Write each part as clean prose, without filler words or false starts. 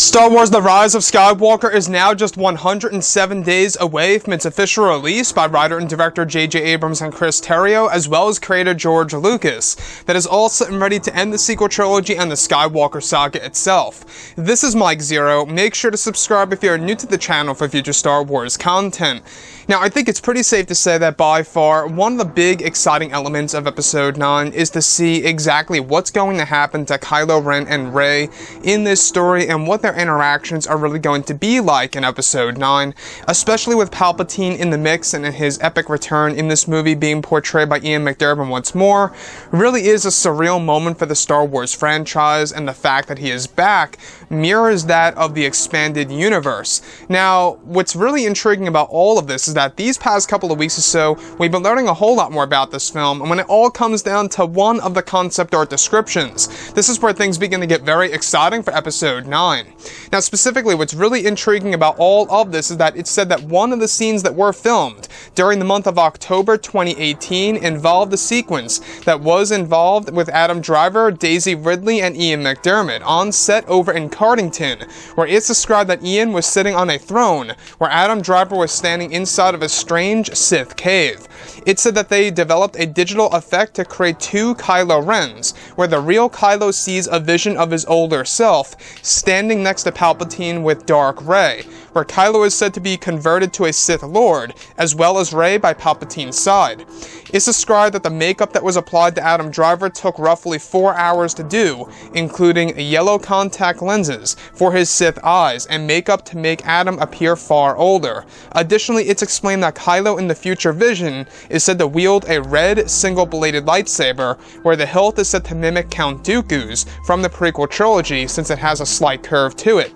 Star Wars The Rise of Skywalker is now just 107 days away from its official release by writer and director J.J. Abrams and Chris Terrio, as well as creator George Lucas, that is all set and ready to end the sequel trilogy and the Skywalker saga itself. This is Mike Zero. Make sure to subscribe if you're new to the channel for future Star Wars content. Now, I think it's pretty safe to say that by far, one of the big exciting elements of Episode 9 is to see exactly what's going to happen to Kylo Ren and Rey in this story and what their interactions are really going to be like in Episode 9, especially with Palpatine in the mix and in his epic return in this movie being portrayed by Ian McDiarmid once more. Really is a surreal moment for the Star Wars franchise, and the fact that he is back mirrors that of the expanded universe. Now, what's really intriguing about all of this is that these past couple of weeks or so, we've been learning a whole lot more about this film, and when it all comes down to one of the concept art descriptions, this is where things begin to get very exciting for Episode 9. Now, specifically, what's really intriguing about all of this is that it said that one of the scenes that were filmed during the month of October 2018 involved a sequence that was involved with Adam Driver, Daisy Ridley, and Ian McDiarmid on set over in Cardington, where it's described that Ian was sitting on a throne, where Adam Driver was standing inside of a strange Sith cave. It said that they developed a digital effect to create two Kylo Rens, where the real Kylo sees a vision of his older self, standing next to Palpatine with Dark Rey, where Kylo is said to be converted to a Sith Lord, as well as Rey by Palpatine's side. It's described that the makeup that was applied to Adam Driver took roughly 4 hours to do, including yellow contact lenses for his Sith eyes and makeup to make Adam appear far older. Additionally, it's explained that Kylo in the future vision is said to wield a red single-bladed lightsaber, where the hilt is said to mimic Count Dooku's from the prequel trilogy since it has a slight curve to it.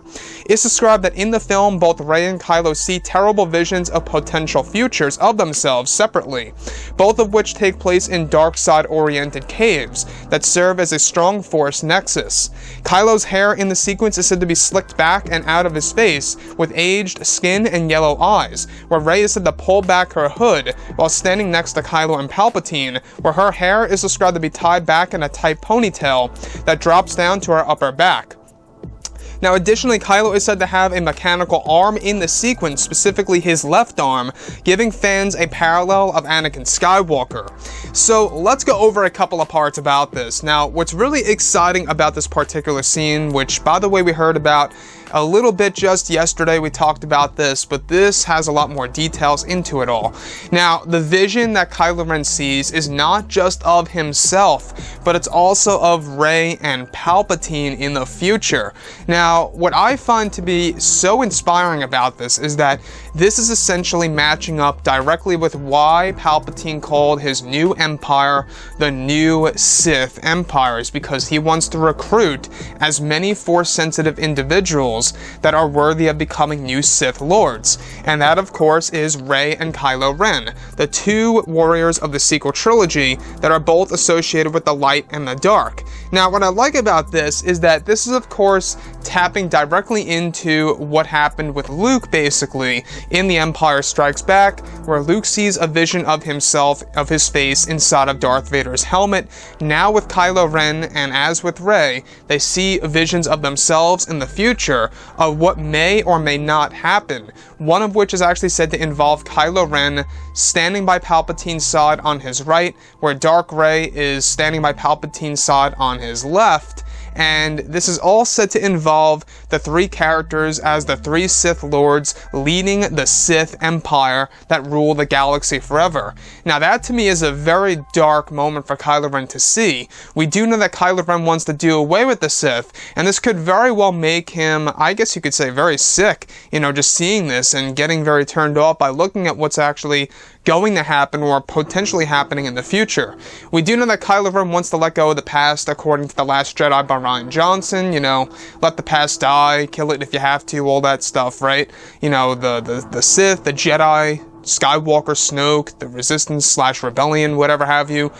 It's described that in the film, both Rey and Kylo see terrible visions of potential futures of themselves separately, both of which take place in dark side-oriented caves that serve as a strong force nexus. Kylo's hair in the sequence is said to be slicked back and out of his face with aged skin and yellow eyes, where Rey is said to pull back her hood while standing next to Kylo and Palpatine, where her hair is described to be tied back in a tight ponytail that drops down to her upper back. Now, additionally, Kylo is said to have a mechanical arm in the sequence, specifically his left arm, giving fans a parallel of Anakin Skywalker. So, let's go over a couple of parts about this. Now, what's really exciting about this particular scene, which, by the way, we heard about a little bit just yesterday, we talked about this, but this has a lot more details into it all. Now, the vision that Kylo Ren sees is not just of himself, but it's also of Rey and Palpatine in the future. Now, what I find to be so inspiring about this is that this is essentially matching up directly with why Palpatine called his new empire the New Sith Empire, is because he wants to recruit as many Force-sensitive individuals that are worthy of becoming new Sith Lords. And that, of course, is Rey and Kylo Ren, the two warriors of the sequel trilogy that are both associated with the light and the dark. Now, what I like about this is that this is, of course, tapping directly into what happened with Luke, basically, in The Empire Strikes Back, where Luke sees a vision of himself, of his face, inside of Darth Vader's helmet. Now with Kylo Ren, and as with Rey, they see visions of themselves in the future of what may or may not happen, one of which is actually said to involve Kylo Ren standing by Palpatine's side on his right, where Dark Rey is standing by Palpatine's side on his left. And this is all said to involve the three characters as the three Sith Lords leading the Sith Empire that rule the galaxy forever. Now, that to me is a very dark moment for Kylo Ren to see. We do know that Kylo Ren wants to do away with the Sith, and this could very well make him, I guess you could say, very sick, just seeing this and getting very turned off by looking at what's actually going to happen or potentially happening in the future. We do know that Kylo Ren wants to let go of the past, according to The Last Jedi by Rian Johnson. Let the past die, kill it if you have to, all that stuff, right? The Sith, the Jedi, Skywalker, Snoke, the Resistance / Rebellion, whatever have you.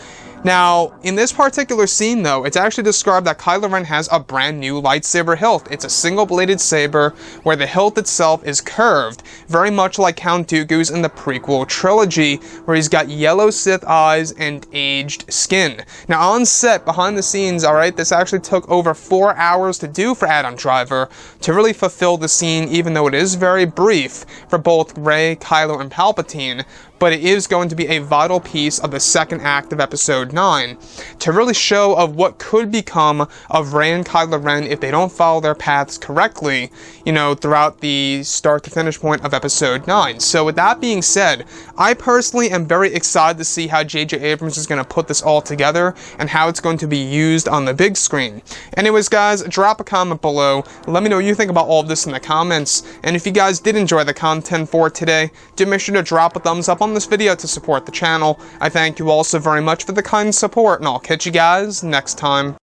Now, in this particular scene though, it's actually described that Kylo Ren has a brand new lightsaber hilt. It's a single-bladed saber where the hilt itself is curved, very much like Count Dooku's in the prequel trilogy, where he's got yellow Sith eyes and aged skin. Now on set, behind the scenes, alright, this actually took over 4 hours to do for Adam Driver to really fulfill the scene, even though it is very brief for both Rey, Kylo, and Palpatine, but it is going to be a vital piece of the second act of Episode 9 to really show of what could become of Rey and Kylo Ren if they don't follow their paths correctly, you know, throughout the start to finish point of Episode 9. So with that being said, I personally am very excited to see how J.J. Abrams is going to put this all together and how it's going to be used on the big screen. Anyways guys, drop a comment below, let me know what you think about all of this in the comments, and if you guys did enjoy the content for today, do make sure to drop a thumbs up on this video to support the channel. I thank you all so very much for the kind support, and I'll catch you guys next time.